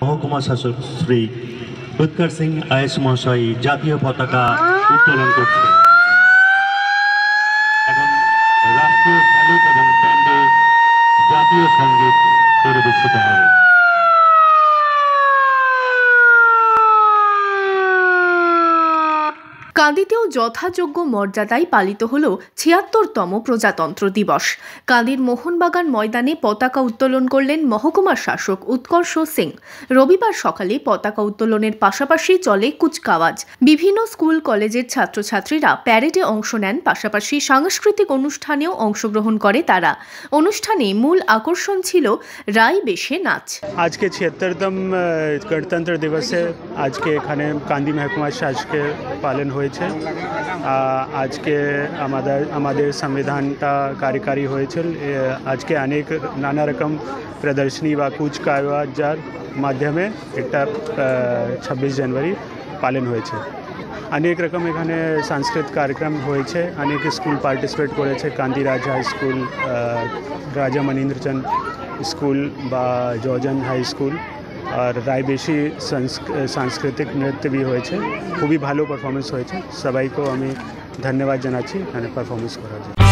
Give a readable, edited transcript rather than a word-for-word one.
মহকুমা শাসক শ্রী উৎকর সিং আয়েস মহাশয় জাতীয় পতাকা উত্তোলন করছেন। এখন রাষ্ট্রীয় স্যালুট এবং ব্যান্ডে জাতীয় সঙ্গীত পরিবেশিত হবে। কাঁদিতেও যথাযোগ্য মর্যাদায় পালিত হল ৭৬তম প্রজাতন্ত্র দিবস। কাঁদির মোহনবাগান ময়দানে পতাকা উত্তোলন করলেন মহকুমার শাসক উৎকর্ষ সিং। রবিবার সকালে পতাকা উত্তোলনের পাশাপাশি চলে কুচকাওয়াজ। বিভিন্ন স্কুল কলেজের ছাত্রছাত্রীরা প্যারেডে অংশ নেন, পাশাপাশি সাংস্কৃতিক অনুষ্ঠানেও অংশগ্রহণ করে তারা। অনুষ্ঠানে মূল আকর্ষণ ছিল রাই বেশে নাচ। আজকে ৭৬তম গণতন্ত্র দিবসে আজকে এখানে কান্দি মহকুমা শাসকের পালন হয়েছে। আজকে আমাদের সংবিধানটা কার্যকারী হয়েছিল। আজকে অনেক নানা রকম প্রদর্শনী বা কুচকাওয়াজের মাধ্যমে একটা ২৬ জানুয়ারি পালন হয়েছে। অনেক রকম এখানে সাংস্কৃতিক কার্যক্রম হয়েছে, অনেক স্কুল পার্টিসিপেট করেছে। কান্দি রাজা হাই স্কুল, রাজা মনীন্দ্রচন্দ স্কুল বা জর্জন হাই স্কুল আর রায়বেশি সাংস্কৃতিক নৃত্য भी হয়েছে। খুবই ভালো পারফরমেন্স হয়েছে। সবাইকে আমি ধন্যবাদ জানাচ্ছি এখানে পারফরমেন্স করার জন্য।